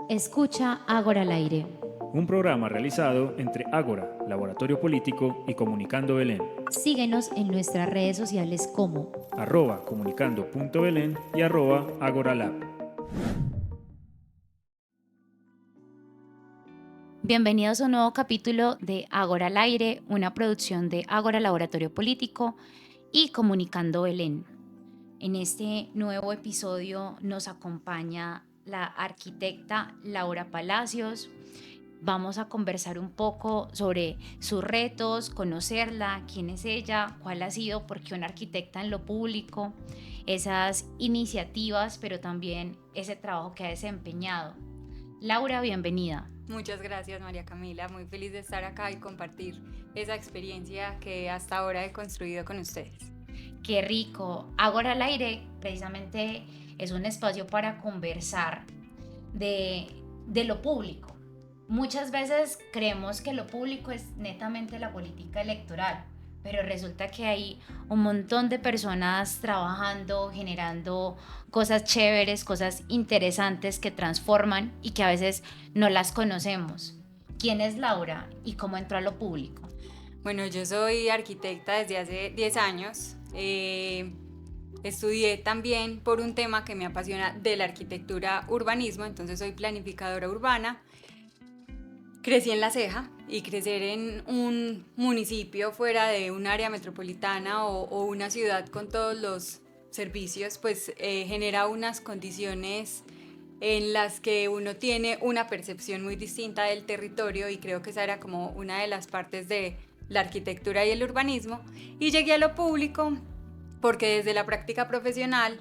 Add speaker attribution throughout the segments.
Speaker 1: Escucha Ágora al aire.
Speaker 2: Un programa realizado entre Ágora, Laboratorio Político y Comunicando Belén.
Speaker 1: Síguenos en nuestras redes sociales como
Speaker 2: @comunicando.belén y @agoralab.
Speaker 1: Bienvenidos a un nuevo capítulo de Ágora al aire, una producción de Ágora Laboratorio Político y Comunicando Belén. En este nuevo episodio nos acompaña la arquitecta Laura Palacios. Vamos a conversar un poco sobre sus retos, conocerla, quién es ella, cuál ha sido, por qué una arquitecta en lo público, esas iniciativas, pero también ese trabajo que ha desempeñado. Laura, bienvenida.
Speaker 3: Muchas gracias, María Camila. Muy feliz de estar acá y compartir esa experiencia que hasta ahora he construido con ustedes.
Speaker 1: Qué rico. Ágora al aire precisamente es un espacio para conversar de lo público. Muchas veces creemos que lo público es netamente la política electoral, pero resulta que hay un montón de personas trabajando, generando cosas chéveres, cosas interesantes que transforman y que a veces no las conocemos. ¿Quién es Laura y cómo entró a lo público?
Speaker 3: Bueno, yo soy arquitecta desde hace 10 años. Estudié también por un tema que me apasiona de la arquitectura urbanismo, entonces soy planificadora urbana. Crecí en La Ceja y crecer en un municipio fuera de un área metropolitana o una ciudad con todos los servicios, pues genera unas condiciones en las que uno tiene una percepción muy distinta del territorio, y creo que esa era como una de las partes de la arquitectura y el urbanismo. Y llegué a lo público porque desde la práctica profesional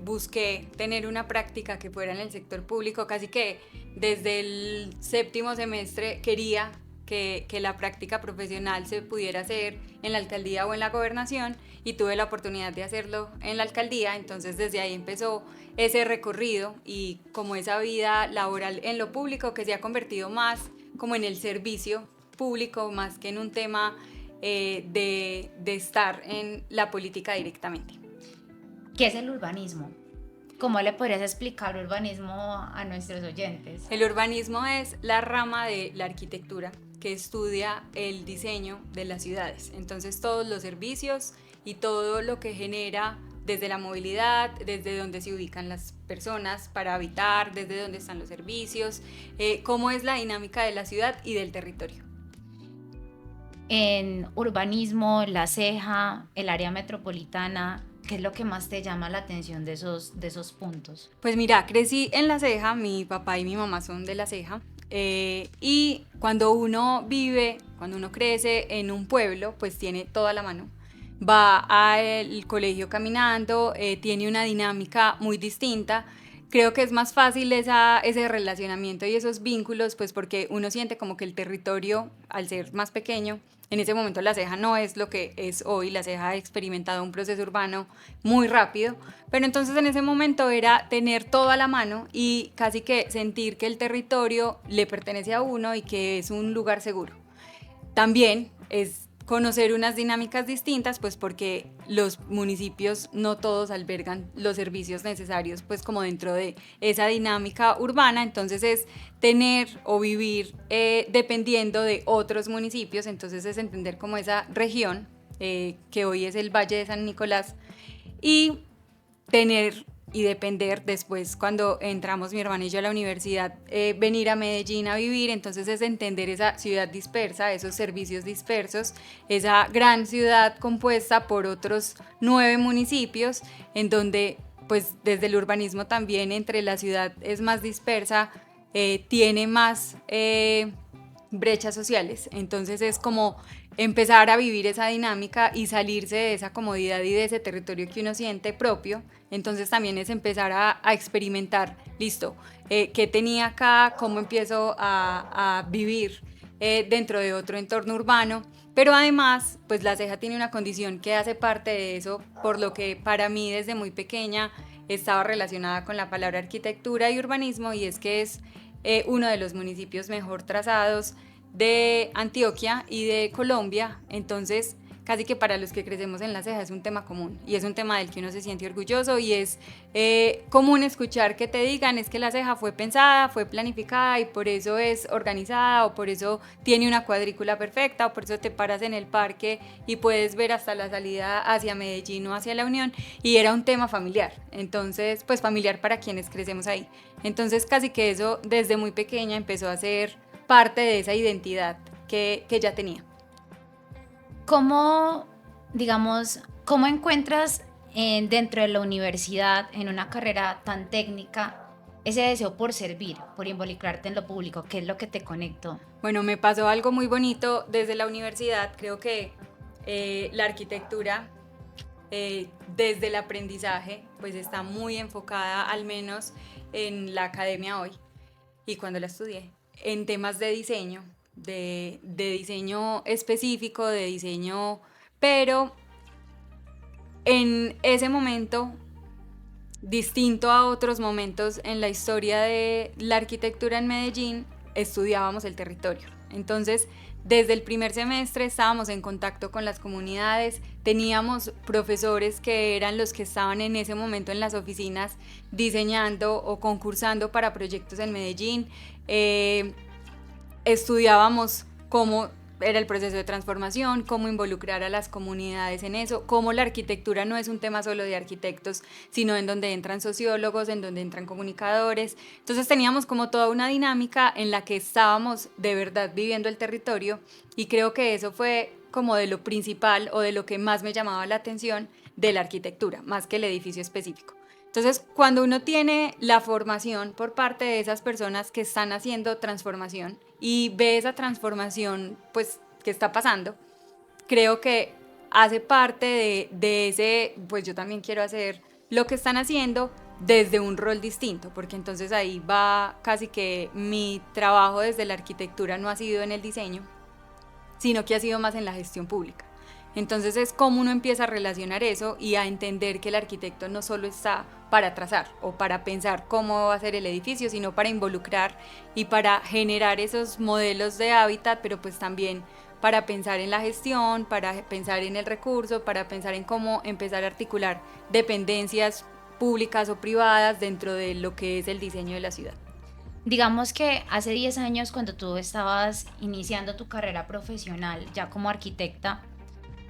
Speaker 3: busqué tener una práctica que fuera en el sector público. Casi que desde el séptimo semestre quería que la práctica profesional se pudiera hacer en la alcaldía o en la gobernación, y tuve la oportunidad de hacerlo en la alcaldía. Entonces desde ahí empezó ese recorrido y como esa vida laboral en lo público, que se ha convertido más como en el servicio público más que en un tema de estar en la política directamente.
Speaker 1: ¿Qué es el urbanismo? ¿Cómo le podrías explicar urbanismo a nuestros oyentes?
Speaker 3: El urbanismo es la rama de la arquitectura que estudia el diseño de las ciudades. Entonces todos los servicios y todo lo que genera desde la movilidad, desde donde se ubican las personas para habitar, desde donde están los servicios, cómo es la dinámica de la ciudad y del territorio.
Speaker 1: En urbanismo, La Ceja, el área metropolitana, ¿qué es lo que más te llama la atención de esos puntos?
Speaker 3: Pues mira, crecí en La Ceja, mi papá y mi mamá son de La Ceja, y cuando uno crece en un pueblo, pues tiene toda la mano. Va al colegio caminando, tiene una dinámica muy distinta. Creo que es más fácil ese relacionamiento y esos vínculos, pues porque uno siente como que el territorio, al ser más pequeño, en ese momento La Ceja no es lo que es hoy. La Ceja ha experimentado un proceso urbano muy rápido, pero entonces en ese momento era tener todo a la mano y casi que sentir que el territorio le pertenece a uno y que es un lugar seguro. También es conocer unas dinámicas distintas, pues porque los municipios no todos albergan los servicios necesarios, pues como dentro de esa dinámica urbana. Entonces es tener o vivir dependiendo de otros municipios. Entonces es entender como esa región que hoy es el Valle de San Nicolás, y tener y depender después, cuando entramos mi hermana y yo a la universidad, venir a Medellín a vivir. Entonces es entender esa ciudad dispersa, esos servicios dispersos, esa gran ciudad compuesta por otros 9 municipios, en donde pues desde el urbanismo también entre la ciudad es más dispersa, tiene más brechas sociales. Entonces es como empezar a vivir esa dinámica y salirse de esa comodidad y de ese territorio que uno siente propio. Entonces también es empezar a experimentar, listo, qué tenía acá, cómo empiezo a vivir dentro de otro entorno urbano. Pero además, pues La Ceja tiene una condición que hace parte de eso, por lo que para mí desde muy pequeña estaba relacionada con la palabra arquitectura y urbanismo, y es que es uno de los municipios mejor trazados de Antioquia y de Colombia. Entonces casi que para los que crecemos en La Ceja es un tema común y es un tema del que uno se siente orgulloso y es común escuchar que te digan es que La Ceja fue pensada, fue planificada y por eso es organizada o por eso tiene una cuadrícula perfecta o por eso te paras en el parque y puedes ver hasta la salida hacia Medellín o hacia La Unión, y era un tema familiar, entonces pues familiar para quienes crecemos ahí. Entonces casi que eso desde muy pequeña empezó a ser parte de esa identidad que ya tenía.
Speaker 1: ¿Cómo, digamos, cómo encuentras dentro de la universidad, en una carrera tan técnica, ese deseo por servir, por involucrarte en lo público? ¿Qué es lo que te conectó?
Speaker 3: Bueno, me pasó algo muy bonito desde la universidad. Creo que la arquitectura, desde el aprendizaje, pues está muy enfocada, al menos en la academia hoy, y cuando la estudié, en temas de diseño, de diseño específico, de diseño, pero en ese momento, distinto a otros momentos en la historia de la arquitectura en Medellín, estudiábamos el territorio. Entonces, desde el primer semestre estábamos en contacto con las comunidades, teníamos profesores que eran los que estaban en ese momento en las oficinas diseñando o concursando para proyectos en Medellín. Estudiábamos cómo era el proceso de transformación, cómo involucrar a las comunidades en eso, cómo la arquitectura no es un tema solo de arquitectos, sino en donde entran sociólogos, en donde entran comunicadores. Entonces teníamos como toda una dinámica en la que estábamos de verdad viviendo el territorio, y creo que eso fue como de lo principal o de lo que más me llamaba la atención de la arquitectura, más que el edificio específico. Entonces, cuando uno tiene la formación por parte de esas personas que están haciendo transformación y ve esa transformación pues, que está pasando, creo que hace parte de ese, pues yo también quiero hacer lo que están haciendo desde un rol distinto, porque entonces ahí va casi que mi trabajo desde la arquitectura no ha sido en el diseño, sino que ha sido más en la gestión pública. Entonces es como uno empieza a relacionar eso y a entender que el arquitecto no solo está para trazar o para pensar cómo va a ser el edificio, sino para involucrar y para generar esos modelos de hábitat, pero pues también para pensar en la gestión, para pensar en el recurso, para pensar en cómo empezar a articular dependencias públicas o privadas dentro de lo que es el diseño de la ciudad.
Speaker 1: Digamos que hace 10 años, cuando tú estabas iniciando tu carrera profesional ya como arquitecta,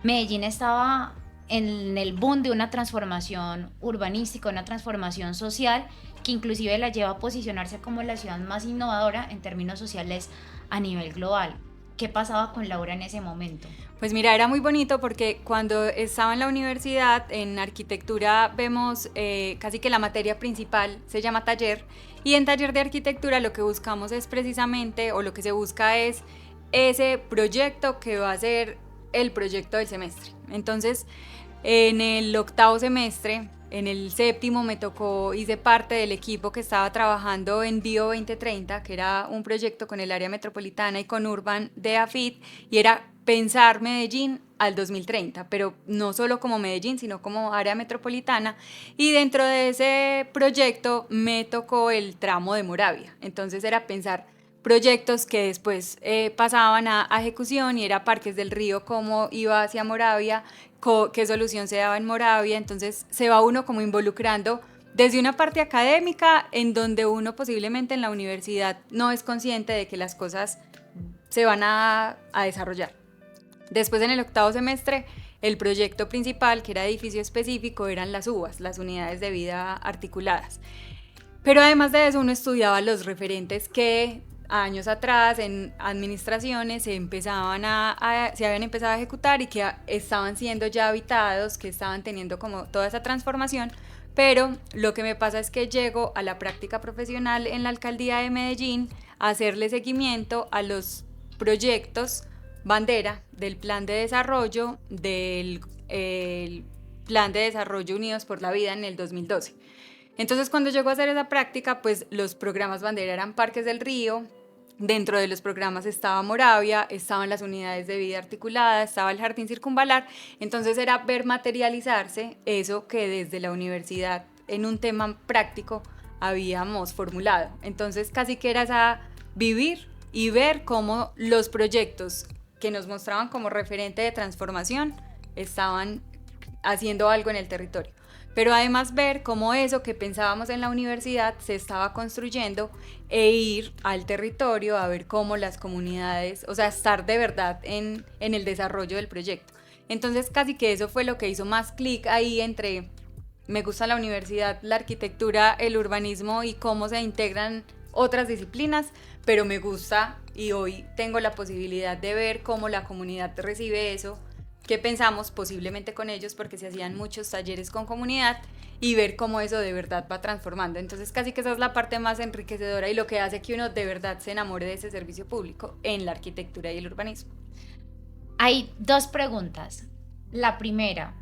Speaker 1: Medellín estaba en el boom de una transformación urbanística, una transformación social que inclusive la lleva a posicionarse como la ciudad más innovadora en términos sociales a nivel global. ¿Qué pasaba con Laura en ese momento?
Speaker 3: Pues mira, era muy bonito porque cuando estaba en la universidad, en arquitectura, vemos casi que la materia principal se llama taller, y en taller de arquitectura lo que buscamos es precisamente, o lo que se busca es ese proyecto que va a ser el proyecto del semestre. Entonces, en el octavo semestre, en el séptimo hice parte del equipo que estaba trabajando en Bio 2030, que era un proyecto con el área metropolitana y con Urban de AFIT, y era pensar Medellín al 2030, pero no solo como Medellín, sino como área metropolitana, y dentro de ese proyecto me tocó el tramo de Moravia. Entonces era pensar proyectos que después pasaban a ejecución, y era Parques del Río, cómo iba hacia Moravia, qué solución se daba en Moravia. Entonces se va uno como involucrando desde una parte académica en donde uno posiblemente en la universidad no es consciente de que las cosas se van a desarrollar. Después en el octavo semestre el proyecto principal, que era edificio específico, eran las UVAs, las unidades de vida articuladas. Pero además de eso uno estudiaba los referentes que años atrás en administraciones se habían empezado a ejecutar y que estaban siendo ya habitados, que estaban teniendo como toda esa transformación. Pero lo que me pasa es que llego a la práctica profesional en la alcaldía de Medellín a hacerle seguimiento a los proyectos bandera del plan de desarrollo plan de desarrollo Unidos por la Vida en el 2012. Entonces, cuando llegó a hacer esa práctica, pues los programas bandera eran Parques del Río. Dentro de los programas estaba Moravia, estaban las unidades de vida articulada, estaba el jardín circunvalar. Entonces era ver materializarse eso que desde la universidad en un tema práctico habíamos formulado. Entonces casi que era vivir y ver cómo los proyectos que nos mostraban como referente de transformación estaban haciendo algo en el territorio. Pero además ver cómo eso que pensábamos en la universidad se estaba construyendo e ir al territorio a ver cómo las comunidades, o sea, estar de verdad en el desarrollo del proyecto. Entonces casi que eso fue lo que hizo más clic ahí entre me gusta la universidad, la arquitectura, el urbanismo y cómo se integran otras disciplinas, pero me gusta y hoy tengo la posibilidad de ver cómo la comunidad recibe eso, qué pensamos posiblemente con ellos porque se hacían muchos talleres con comunidad y ver cómo eso de verdad va transformando. Entonces casi que esa es la parte más enriquecedora y lo que hace que uno de verdad se enamore de ese servicio público en la arquitectura y el urbanismo.
Speaker 1: Hay dos preguntas. La primera,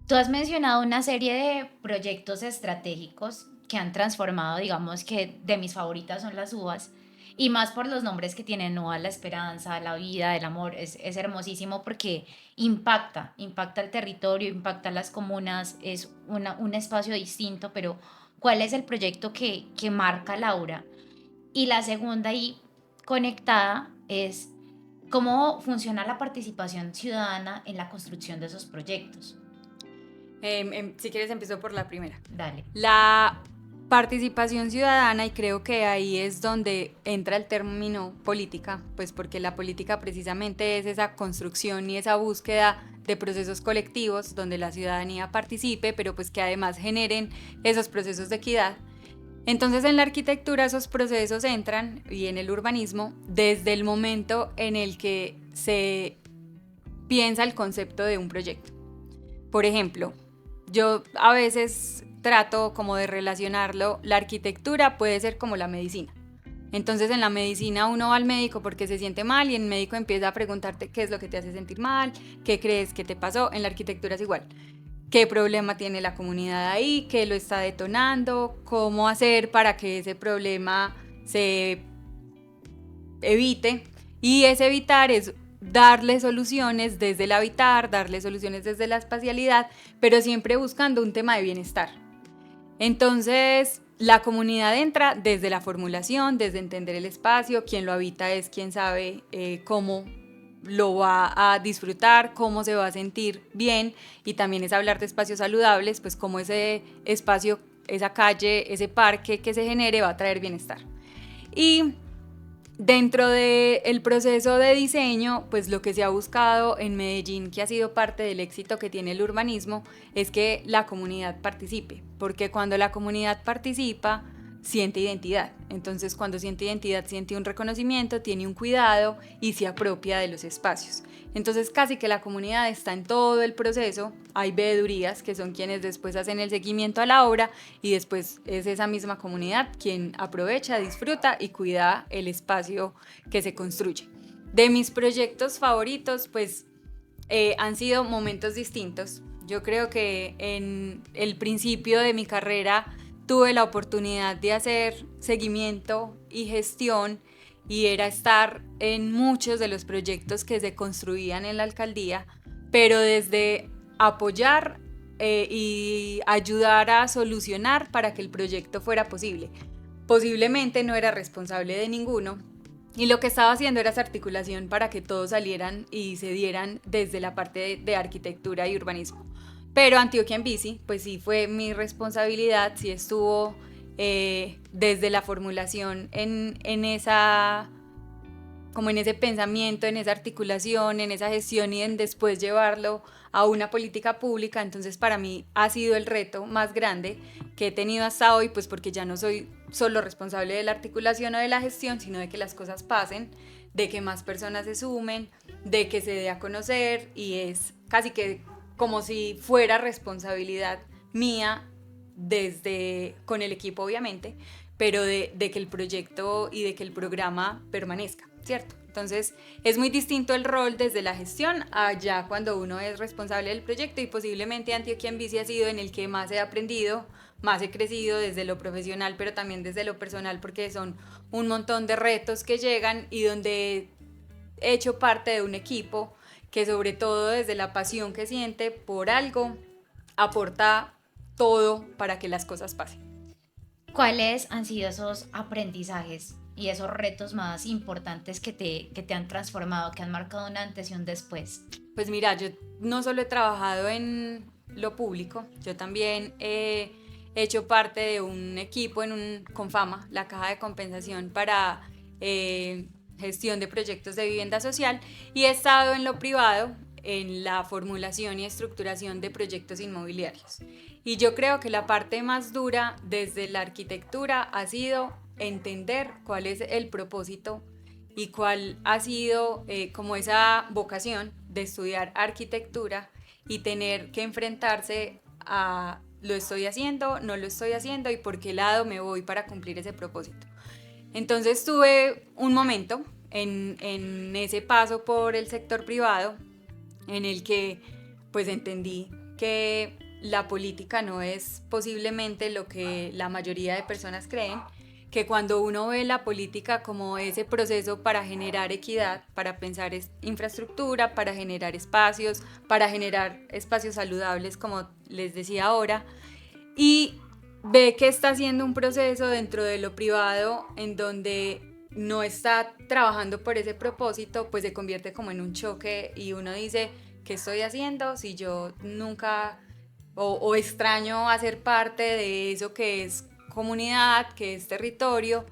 Speaker 1: tú has mencionado una serie de proyectos estratégicos que han transformado, digamos que de mis favoritas son las uvas, y más por los nombres que tienen, Uva, la esperanza, la vida, el amor, es hermosísimo porque impacta el territorio, impacta las comunas, es un espacio distinto, pero ¿cuál es el proyecto que marca Laura? Y la segunda y conectada es cómo funciona la participación ciudadana en la construcción de esos proyectos.
Speaker 3: Si quieres empiezo por la primera.
Speaker 1: Dale.
Speaker 3: La participación ciudadana, y creo que ahí es donde entra el término política, pues porque la política precisamente es esa construcción y esa búsqueda de procesos colectivos donde la ciudadanía participe, pero pues que además generen esos procesos de equidad. Entonces en la arquitectura esos procesos entran, y en el urbanismo, desde el momento en el que se piensa el concepto de un proyecto. Por ejemplo, yo a veces trato como de relacionarlo, la arquitectura puede ser como la medicina. Entonces en la medicina uno va al médico porque se siente mal y el médico empieza a preguntarte qué es lo que te hace sentir mal, qué crees que te pasó. En la arquitectura es igual. ¿Qué problema tiene la comunidad ahí? ¿Qué lo está detonando? ¿Cómo hacer para que ese problema se evite? Y ese evitar es darle soluciones desde el habitar, darle soluciones desde la espacialidad, pero siempre buscando un tema de bienestar. Entonces, la comunidad entra desde la formulación, desde entender el espacio, quien lo habita es quien sabe cómo lo va a disfrutar, cómo se va a sentir bien, y también es hablar de espacios saludables, pues cómo ese espacio, esa calle, ese parque que se genere va a traer bienestar. Y dentro del proceso de diseño, pues lo que se ha buscado en Medellín, que ha sido parte del éxito que tiene el urbanismo, es que la comunidad participe, porque cuando la comunidad participa, siente identidad. Entonces, cuando siente identidad, siente un reconocimiento, tiene un cuidado y se apropia de los espacios. Entonces, casi que la comunidad está en todo el proceso. Hay veedurías, que son quienes después hacen el seguimiento a la obra, y después es esa misma comunidad quien aprovecha, disfruta y cuida el espacio que se construye. De mis proyectos favoritos, pues han sido momentos distintos. Yo creo que en el principio de mi carrera tuve la oportunidad de hacer seguimiento y gestión, y era estar en muchos de los proyectos que se construían en la alcaldía, pero desde apoyar y ayudar a solucionar para que el proyecto fuera posible. Posiblemente no era responsable de ninguno, y lo que estaba haciendo era esa articulación para que todos salieran y se dieran desde la parte de arquitectura y urbanismo. Pero Antioquia en Bici, pues sí fue mi responsabilidad, sí estuvo desde la formulación en esa, como en ese pensamiento, en esa articulación, en esa gestión, y en después llevarlo a una política pública. Entonces para mí ha sido el reto más grande que he tenido hasta hoy, pues porque ya no soy solo responsable de la articulación o de la gestión, sino de que las cosas pasen, de que más personas se sumen, de que se dé a conocer, y es casi que como si fuera responsabilidad mía desde con el equipo obviamente, pero de que el proyecto y de que el programa permanezca, ¿cierto? Entonces es muy distinto el rol desde la gestión allá cuando uno es responsable del proyecto, y posiblemente Antioquia en Bici ha sido en el que más he aprendido, más he crecido desde lo profesional, pero también desde lo personal, porque son un montón de retos que llegan y donde he hecho parte de un equipo que sobre todo desde la pasión que siente por algo, aporta todo para que las cosas pasen.
Speaker 1: ¿Cuáles han sido esos aprendizajes y esos retos más importantes que te han transformado, que han marcado un antes y un después?
Speaker 3: Pues mira, yo no solo he trabajado en lo público, yo también he hecho parte de un equipo en Confama, la Caja de Compensación para gestión de proyectos de vivienda social, y he estado en lo privado en la formulación y estructuración de proyectos inmobiliarios. Y yo creo que la parte más dura desde la arquitectura ha sido entender cuál es el propósito y cuál ha sido como esa vocación de estudiar arquitectura y tener que enfrentarse a lo estoy haciendo, no lo estoy haciendo y por qué lado me voy para cumplir ese propósito. Entonces tuve un momento en ese paso por el sector privado en el que pues entendí que la política no es posiblemente lo que la mayoría de personas creen, que cuando uno ve la política como ese proceso para generar equidad, para pensar infraestructura, para generar espacios saludables, como les decía ahora, y ve que está haciendo un proceso dentro de lo privado en donde no está trabajando por ese propósito, pues se convierte como en un choque y uno dice, ¿qué estoy haciendo si yo nunca o extraño hacer parte de eso que es comunidad, que es territorio?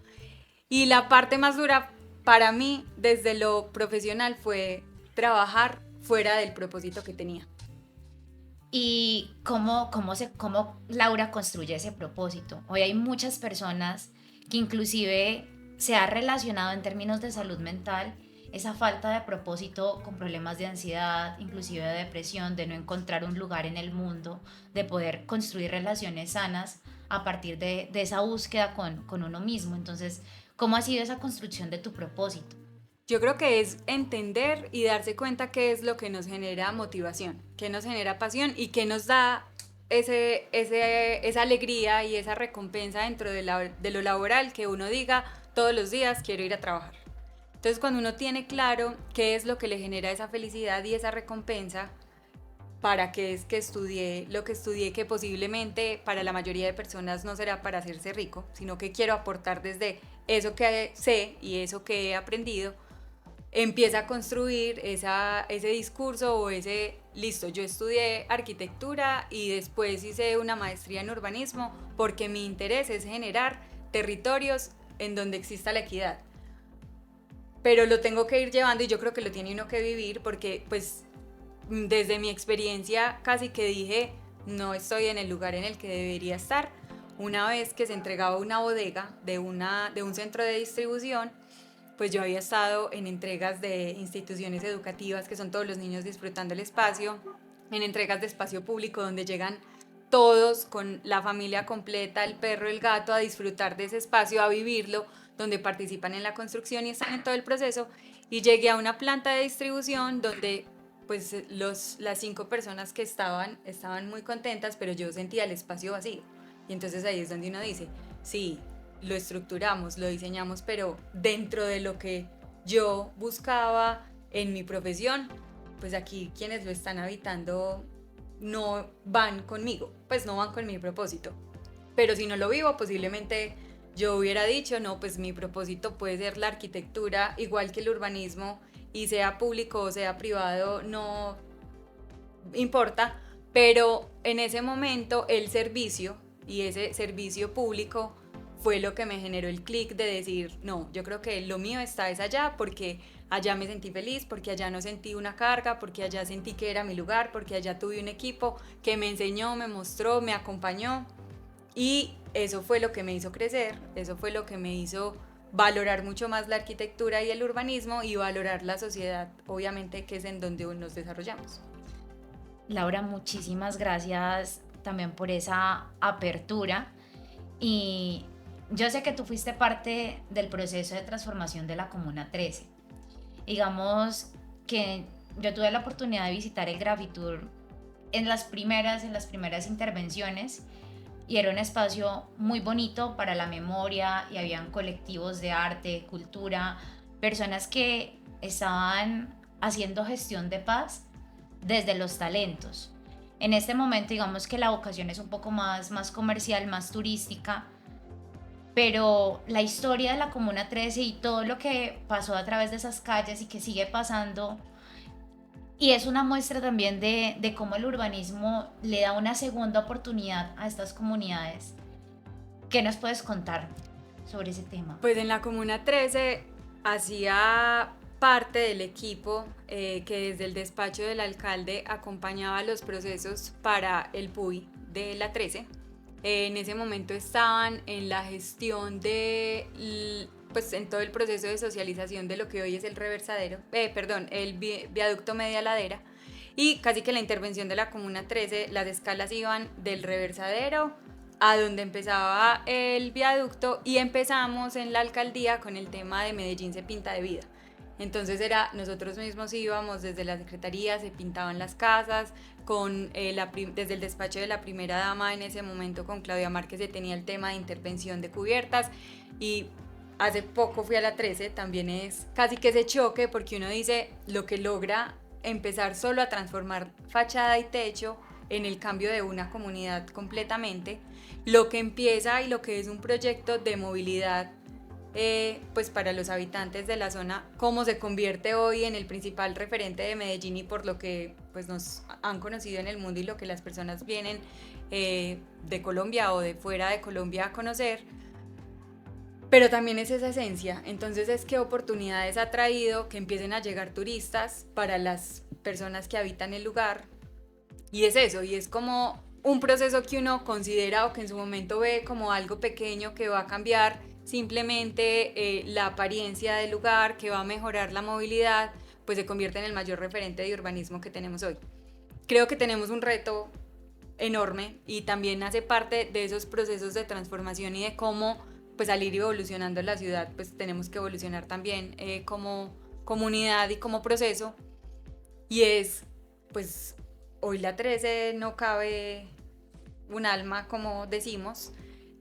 Speaker 3: Y la parte más dura para mí desde lo profesional fue trabajar fuera del propósito que tenía.
Speaker 1: ¿Y cómo Laura construye ese propósito? Hoy hay muchas personas que inclusive se ha relacionado en términos de salud mental esa falta de propósito con problemas de ansiedad, inclusive de depresión, de no encontrar un lugar en el mundo, de poder construir relaciones sanas a partir de esa búsqueda con uno mismo. Entonces, ¿cómo ha sido esa construcción de tu propósito?
Speaker 3: Yo creo que es entender y darse cuenta qué es lo que nos genera motivación, qué nos genera pasión y qué nos da esa alegría y esa recompensa dentro de lo laboral, que uno diga todos los días quiero ir a trabajar. Entonces cuando uno tiene claro qué es lo que le genera esa felicidad y esa recompensa, para qué es que estudié lo que estudié, que posiblemente para la mayoría de personas no será para hacerse rico, sino que quiero aportar desde eso que sé y eso que he aprendido, empieza a construir ese discurso o listo, yo estudié arquitectura y después hice una maestría en urbanismo porque mi interés es generar territorios en donde exista la equidad. Pero lo tengo que ir llevando y yo creo que lo tiene uno que vivir porque pues desde mi experiencia casi que dije no estoy en el lugar en el que debería estar. Una vez que se entregaba una bodega de un centro de distribución, pues yo había estado en entregas de instituciones educativas, que son todos los niños disfrutando el espacio, en entregas de espacio público donde llegan todos con la familia completa, el perro, el gato, a disfrutar de ese espacio, a vivirlo, donde participan en la construcción y están en todo el proceso. Y llegué a una planta de distribución donde pues las 5 personas que estaban muy contentas, pero yo sentía el espacio vacío. Y entonces ahí es donde uno dice, sí, lo estructuramos, lo diseñamos, pero dentro de lo que yo buscaba en mi profesión, pues aquí quienes lo están habitando no van conmigo, pues no van con mi propósito. Pero si no lo vivo, posiblemente yo hubiera dicho, no, pues mi propósito puede ser la arquitectura, igual que el urbanismo, y sea público o sea privado, no importa, pero en ese momento el servicio y ese servicio público fue lo que me generó el clic de decir, no, yo creo que lo mío está es allá porque allá me sentí feliz, porque allá no sentí una carga, porque allá sentí que era mi lugar, porque allá tuve un equipo que me enseñó, me mostró, me acompañó y eso fue lo que me hizo crecer, eso fue lo que me hizo valorar mucho más la arquitectura y el urbanismo y valorar la sociedad, obviamente, que es en donde nos desarrollamos.
Speaker 1: Laura, muchísimas gracias también por esa apertura y yo sé que tú fuiste parte del proceso de transformación de la Comuna 13. Digamos que yo tuve la oportunidad de visitar el Grafitour en las primeras intervenciones y era un espacio muy bonito para la memoria y habían colectivos de arte, cultura, personas que estaban haciendo gestión de paz desde los talentos. En este momento digamos que la vocación es un poco más comercial, más turística, pero la historia de la Comuna 13 y todo lo que pasó a través de esas calles y que sigue pasando, y es una muestra también de cómo el urbanismo le da una segunda oportunidad a estas comunidades. ¿Qué nos puedes contar sobre ese tema?
Speaker 3: Pues en la Comuna 13 hacía parte del equipo que desde el despacho del alcalde acompañaba los procesos para el PUI de la 13. En ese momento estaban en la gestión pues en todo el proceso de socialización de lo que hoy es el reversadero, el viaducto Media Ladera, y casi que la intervención de la Comuna 13, las escalas iban del reversadero a donde empezaba el viaducto, y empezamos en la alcaldía con el tema de Medellín se pinta de vida. Entonces nosotros mismos íbamos desde la secretaría, se pintaban las casas, desde el despacho de la primera dama en ese momento con Claudia Márquez se tenía el tema de intervención de cubiertas, y hace poco fui a la 13, también es casi que ese choque porque uno dice lo que logra empezar solo a transformar fachada y techo en el cambio de una comunidad completamente, lo que empieza y lo que es un proyecto de movilidad pues para los habitantes de la zona, cómo se convierte hoy en el principal referente de Medellín y por lo que pues nos han conocido en el mundo y lo que las personas vienen de Colombia o de fuera de Colombia a conocer. Pero también es esa esencia. Entonces es qué oportunidades ha traído que empiecen a llegar turistas para las personas que habitan el lugar, y es eso, y es como un proceso que uno considera o que en su momento ve como algo pequeño que va a cambiar simplemente la apariencia del lugar, que va a mejorar la movilidad, pues se convierte en el mayor referente de urbanismo que tenemos hoy. Creo que tenemos un reto enorme y también hace parte de esos procesos de transformación y de cómo pues al ir evolucionando la ciudad, pues tenemos que evolucionar también como comunidad y como proceso, y es pues hoy la 13 no cabe un alma, como decimos,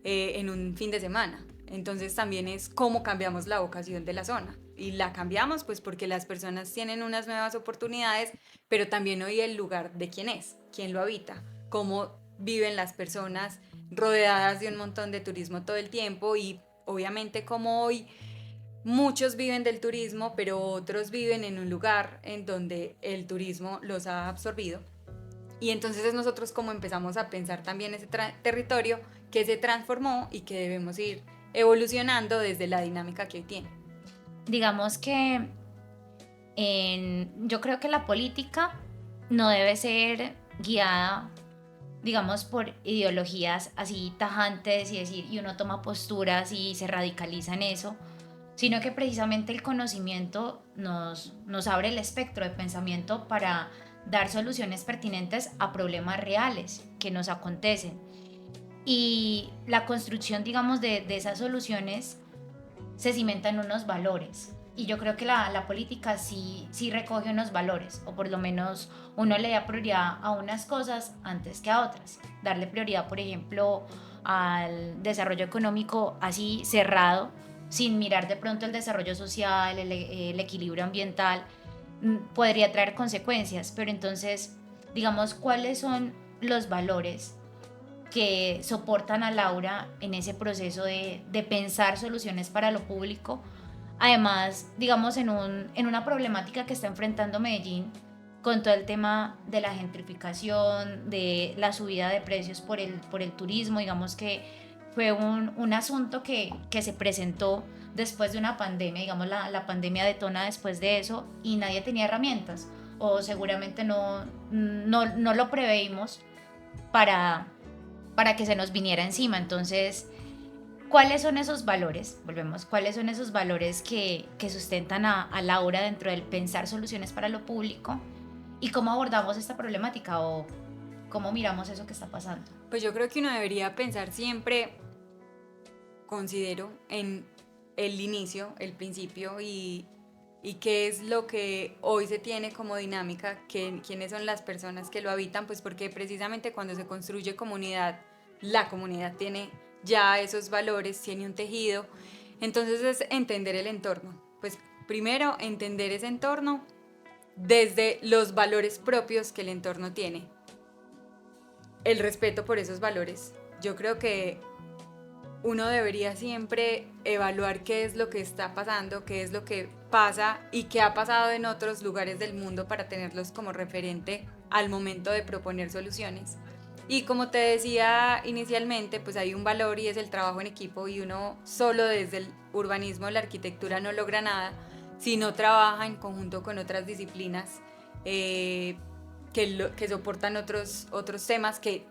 Speaker 3: en un fin de semana. Entonces también es cómo cambiamos la vocación de la zona, y la cambiamos pues porque las personas tienen unas nuevas oportunidades, pero también hoy el lugar de quién es, quién lo habita, cómo viven las personas rodeadas de un montón de turismo todo el tiempo, y obviamente como hoy muchos viven del turismo, pero otros viven en un lugar en donde el turismo los ha absorbido. Y entonces es nosotros como empezamos a pensar también ese territorio que se transformó y que debemos ir evolucionando desde la dinámica que hoy tiene.
Speaker 1: Digamos que yo creo que la política no debe ser guiada, digamos, por ideologías así tajantes y decir, y uno toma posturas y se radicaliza en eso, sino que precisamente el conocimiento nos abre el espectro de pensamiento para dar soluciones pertinentes a problemas reales que nos acontecen. Y la construcción, digamos, de esas soluciones se cimenta en unos valores. Y yo creo que la política sí recoge unos valores, o por lo menos uno le da prioridad a unas cosas antes que a otras. Darle prioridad, por ejemplo, al desarrollo económico así cerrado, sin mirar de pronto el desarrollo social, el equilibrio ambiental, podría traer consecuencias. Pero entonces, digamos, ¿cuáles son los valores que soportan a Laura en ese proceso de pensar soluciones para lo público? Además, digamos, en una problemática que está enfrentando Medellín con todo el tema de la gentrificación, de la subida de precios por el turismo, digamos que fue un asunto que se presentó después de una pandemia, digamos, la pandemia detona después de eso y nadie tenía herramientas, o seguramente no lo preveímos para que se nos viniera encima. Entonces, ¿cuáles son esos valores? Volvemos, ¿cuáles son esos valores que sustentan a Laura dentro del pensar soluciones para lo público? ¿Y cómo abordamos esta problemática o cómo miramos eso que está pasando?
Speaker 3: Pues yo creo que uno debería pensar siempre, considero, en el inicio, el principio, y qué es lo que hoy se tiene como dinámica, quiénes son las personas que lo habitan, pues porque precisamente cuando se construye comunidad, la comunidad tiene ya esos valores, tiene un tejido. Entonces es entender el entorno. Pues primero entender ese entorno desde los valores propios que el entorno tiene. El respeto por esos valores. Yo creo que uno debería siempre evaluar qué es lo que está pasando, qué es lo que pasa y qué ha pasado en otros lugares del mundo para tenerlos como referente al momento de proponer soluciones. Y como te decía inicialmente, pues hay un valor y es el trabajo en equipo, y uno solo desde el urbanismo, la arquitectura no logra nada si no trabaja en conjunto con otras disciplinas que soportan otros temas que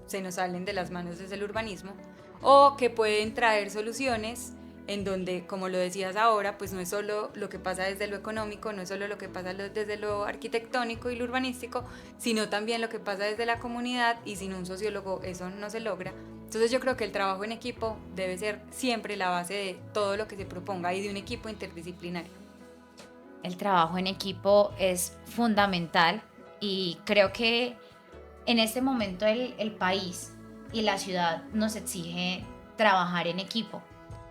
Speaker 3: se nos salen de las manos desde el urbanismo, o que pueden traer soluciones en donde, como lo decías ahora, pues no es solo lo que pasa desde lo económico, no es solo lo que pasa desde lo arquitectónico y lo urbanístico, sino también lo que pasa desde la comunidad, y sin un sociólogo eso no se logra. Entonces yo creo que el trabajo en equipo debe ser siempre la base de todo lo que se proponga y de un equipo interdisciplinario.
Speaker 1: El trabajo en equipo es fundamental y creo que en este momento el país y la ciudad nos exige trabajar en equipo,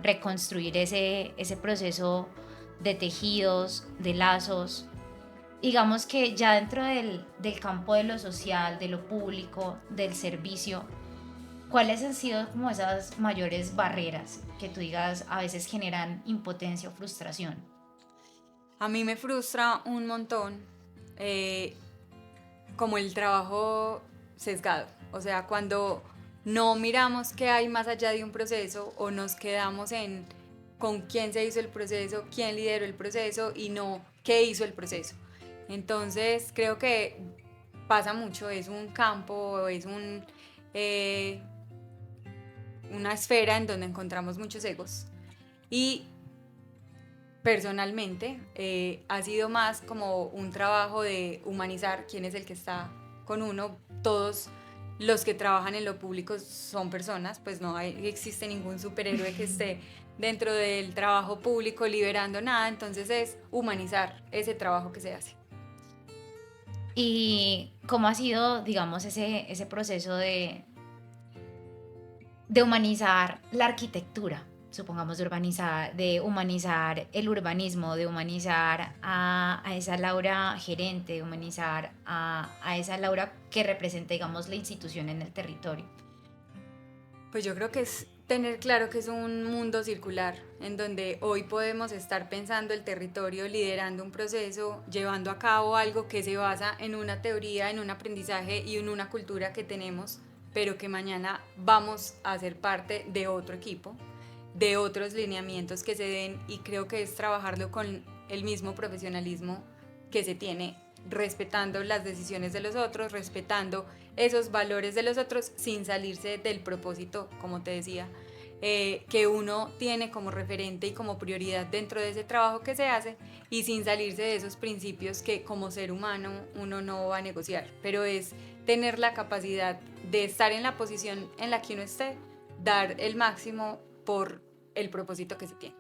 Speaker 1: reconstruir ese proceso de tejidos, de lazos. Digamos que ya dentro del campo de lo social, de lo público, del servicio, ¿cuáles han sido como esas mayores barreras que tú digas a veces generan impotencia o frustración?
Speaker 3: A mí me frustra un montón como el trabajo sesgado, o sea, cuando no miramos qué hay más allá de un proceso o nos quedamos en con quién se hizo el proceso, quién lideró el proceso y no qué hizo el proceso. Entonces creo que pasa mucho, es un campo, es una esfera en donde encontramos muchos egos, y personalmente ha sido más como un trabajo de humanizar quién es el que está con uno. Todos los que trabajan en lo público son personas, pues no existe ningún superhéroe que esté dentro del trabajo público liberando nada, entonces es humanizar ese trabajo que se hace.
Speaker 1: ¿Y cómo ha sido, digamos, ese proceso de humanizar la arquitectura? Supongamos de humanizar el urbanismo, de humanizar a esa Laura gerente, de humanizar a esa Laura que representa, digamos, la institución en el territorio.
Speaker 3: Pues yo creo que es tener claro que es un mundo circular, en donde hoy podemos estar pensando el territorio, liderando un proceso, llevando a cabo algo que se basa en una teoría, en un aprendizaje y en una cultura que tenemos, pero que mañana vamos a ser parte de otro equipo, de otros lineamientos que se den, y creo que es trabajarlo con el mismo profesionalismo que se tiene, respetando las decisiones de los otros, respetando esos valores de los otros, sin salirse del propósito, como te decía, que uno tiene como referente y como prioridad dentro de ese trabajo que se hace, y sin salirse de esos principios que como ser humano uno no va a negociar, pero es tener la capacidad de estar en la posición en la que uno esté, dar el máximo por el propósito que se tiene.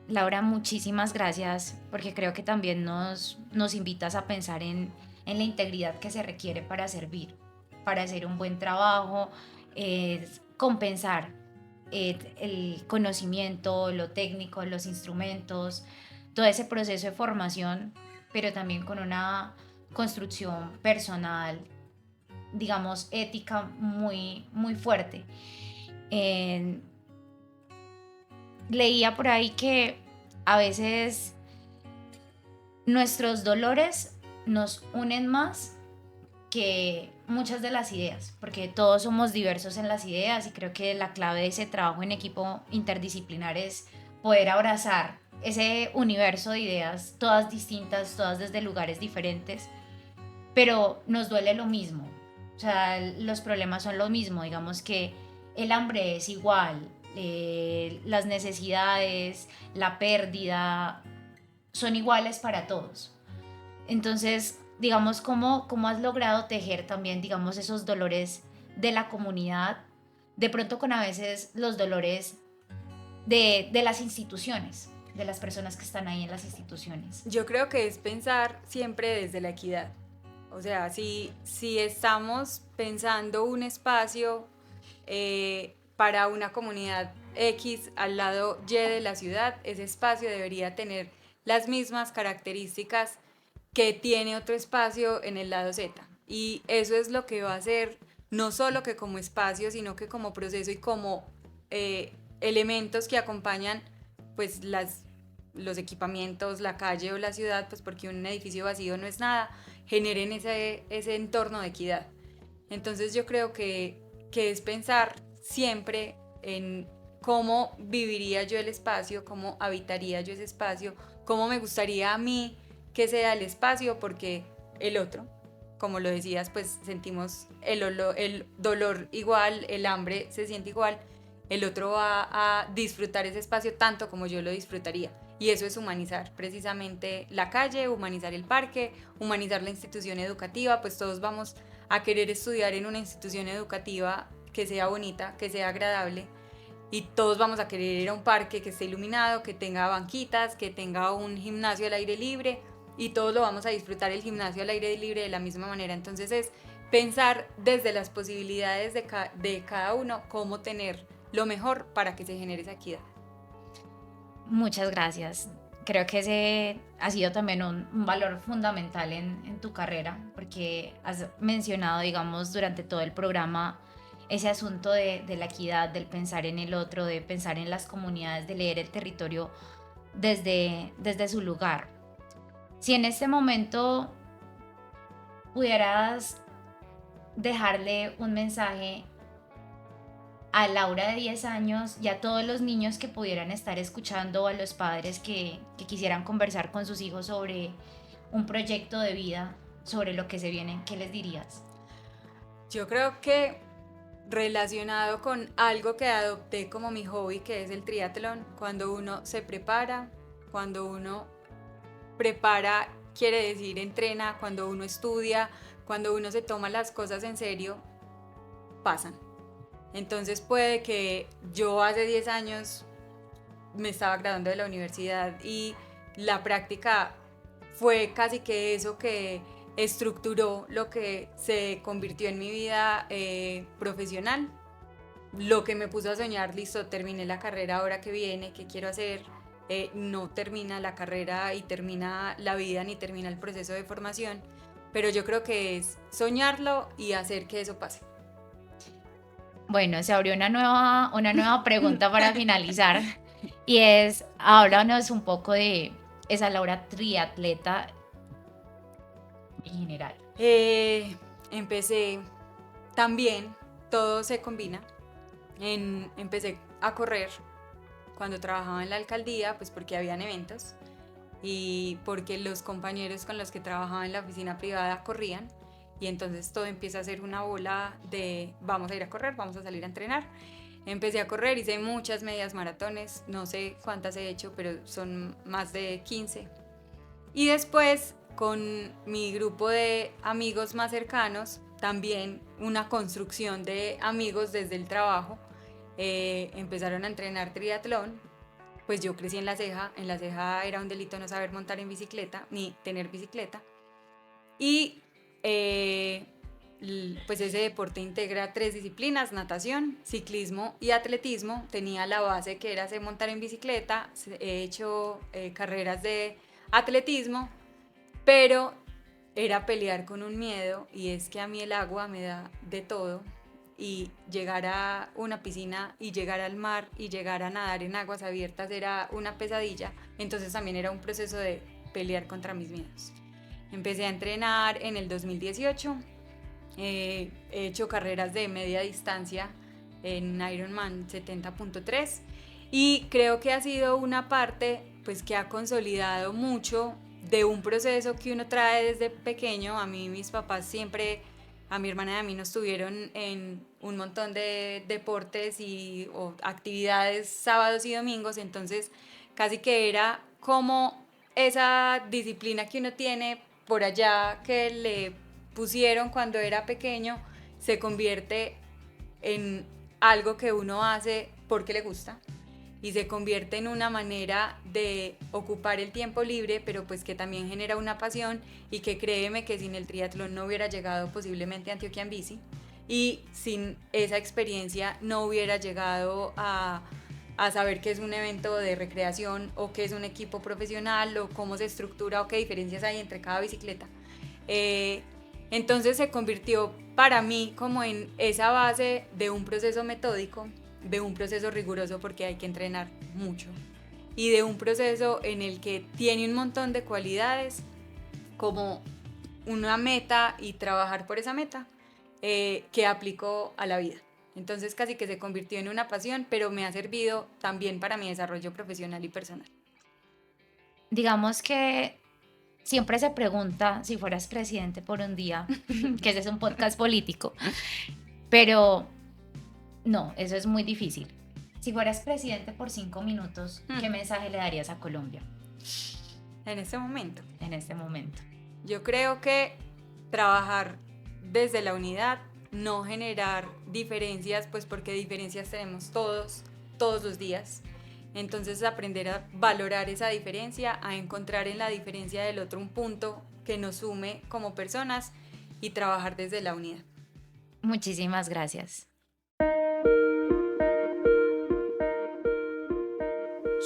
Speaker 1: Laura, muchísimas gracias porque creo que también nos invitas a pensar en la integridad que se requiere para servir, para hacer un buen trabajo, compensar el conocimiento, lo técnico, los instrumentos, todo ese proceso de formación, pero también con una construcción personal, digamos, ética muy, muy fuerte. En- Leía por ahí que a veces nuestros dolores nos unen más que muchas de las ideas, porque todos somos diversos en las ideas y creo que la clave de ese trabajo en equipo interdisciplinar es poder abrazar ese universo de ideas, todas distintas, todas desde lugares diferentes, pero nos duele lo mismo. O sea, los problemas son lo mismo, digamos que el hambre es igual, las necesidades, la pérdida, son iguales para todos. Entonces, digamos, ¿cómo has logrado tejer también, digamos, esos dolores de la comunidad, de pronto con a veces los dolores de las instituciones, de las personas que están ahí en las instituciones?
Speaker 3: Yo creo que es pensar siempre desde la equidad. O sea, si estamos pensando un espacio para una comunidad X al lado Y de la ciudad, ese espacio debería tener las mismas características que tiene otro espacio en el lado Z. Y eso es lo que va a hacer, no solo que como espacio, sino que como proceso y como elementos que acompañan pues los equipamientos, la calle o la ciudad, pues porque un edificio vacío no es nada, generen ese entorno de equidad. Entonces yo creo que es pensar siempre en cómo viviría yo el espacio, cómo habitaría yo ese espacio, cómo me gustaría a mí que sea el espacio, porque el otro, como lo decías, pues sentimos el dolor igual, el hambre se siente igual, el otro va a disfrutar ese espacio tanto como yo lo disfrutaría. Y eso es humanizar precisamente la calle, humanizar el parque, humanizar la institución educativa, pues todos vamos a querer estudiar en una institución educativa que sea bonita, que sea agradable, y todos vamos a querer ir a un parque que esté iluminado, que tenga banquitas, que tenga un gimnasio al aire libre, y todos lo vamos a disfrutar el gimnasio al aire libre de la misma manera. Entonces es pensar desde las posibilidades de cada uno cómo tener lo mejor para que se genere esa equidad.
Speaker 1: Muchas gracias. Creo que ese ha sido también un valor fundamental en tu carrera, porque has mencionado, digamos, durante todo el programa ese asunto de la equidad, del pensar en el otro, de pensar en las comunidades, de leer el territorio desde su lugar. Si en este momento pudieras dejarle un mensaje a Laura de 10 años y a todos los niños que pudieran estar escuchando, o a los padres que quisieran conversar con sus hijos sobre un proyecto de vida, sobre lo que se viene, ¿qué les dirías?
Speaker 3: Yo creo que relacionado con algo que adopté como mi hobby, que es el triatlón, cuando uno se prepara, cuando uno prepara quiere decir entrena, cuando uno estudia, cuando uno se toma las cosas en serio, pasan. Entonces puede que yo hace 10 años me estaba graduando de la universidad y la práctica fue casi que eso que estructuró lo que se convirtió en mi vida profesional. Lo que me puso a soñar, listo, terminé la carrera ahora que viene, ¿qué quiero hacer? No termina la carrera y termina la vida ni termina el proceso de formación, pero yo creo que es soñarlo y hacer que eso pase.
Speaker 1: Bueno, se abrió una nueva pregunta para finalizar y es, háblanos un poco de esa Laura triatleta en general.
Speaker 3: Empecé también, todo se combina. Empecé a correr cuando trabajaba en la alcaldía, pues porque habían eventos y porque los compañeros con los que trabajaba en la oficina privada corrían, y entonces todo empieza a ser una bola de vamos a ir a correr, vamos a salir a entrenar. Empecé a correr, hice muchas medias maratones, no sé cuántas he hecho, pero son más de 15. Y después, con mi grupo de amigos más cercanos, también una construcción de amigos desde el trabajo, empezaron a entrenar triatlón. Pues yo crecí en La Ceja era un delito no saber montar en bicicleta, ni tener bicicleta. Y pues ese deporte integra 3 disciplinas: natación, ciclismo y atletismo. Tenía la base que era montar en bicicleta, he hecho carreras de atletismo, pero era pelear con un miedo, y es que a mí el agua me da de todo, y llegar a una piscina y llegar al mar y llegar a nadar en aguas abiertas era una pesadilla. Entonces también era un proceso de pelear contra mis miedos. Empecé a entrenar en el 2018, he hecho carreras de media distancia en Ironman 70.3 y creo que ha sido una parte pues que ha consolidado mucho de un proceso que uno trae desde pequeño. A mí mis papás siempre, a mi hermana y a mí, nos tuvieron en un montón de deportes o actividades sábados y domingos, entonces casi que era como esa disciplina que uno tiene por allá que le pusieron cuando era pequeño, se convierte en algo que uno hace porque le gusta y se convierte en una manera de ocupar el tiempo libre, pero pues que también genera una pasión, y que créeme que sin el triatlón no hubiera llegado posiblemente a Antioquia en bici, y sin esa experiencia no hubiera llegado a saber qué es un evento de recreación o qué es un equipo profesional o cómo se estructura o qué diferencias hay entre cada bicicleta. Entonces se convirtió para mí como en esa base de un proceso metódico de un proceso riguroso porque hay que entrenar mucho y de un proceso en el que tiene un montón de cualidades como una meta y trabajar por esa meta que aplico a la vida. Entonces casi que se convirtió en una pasión, pero me ha servido también para mi desarrollo profesional y personal.
Speaker 1: Digamos que siempre se pregunta si fueras presidente por un día, que ese es un podcast político, pero no, eso es muy difícil. Si fueras presidente por 5 minutos, ¿qué mensaje le darías a Colombia
Speaker 3: En este momento,
Speaker 1: en este momento?
Speaker 3: yo creo que trabajar desde la unidad, no generar diferencias, pues porque diferencias tenemos todos los días. Entonces aprender a valorar esa diferencia, a encontrar en la diferencia del otro un punto que nos sume como personas y trabajar desde la unidad.
Speaker 1: Muchísimas gracias.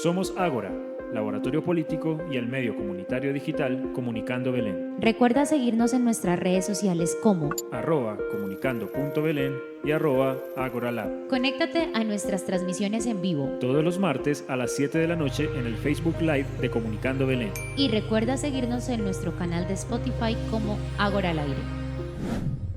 Speaker 2: Somos Ágora, Laboratorio Político y el medio comunitario digital Comunicando Belén.
Speaker 1: Recuerda seguirnos en nuestras redes sociales como
Speaker 2: @comunicando.belén y @agoralab.
Speaker 1: Conéctate a nuestras transmisiones en vivo
Speaker 2: Todos los martes a las 7 de la noche en el Facebook Live de Comunicando Belén.
Speaker 1: y recuerda seguirnos en nuestro canal de Spotify como Ágora al Aire.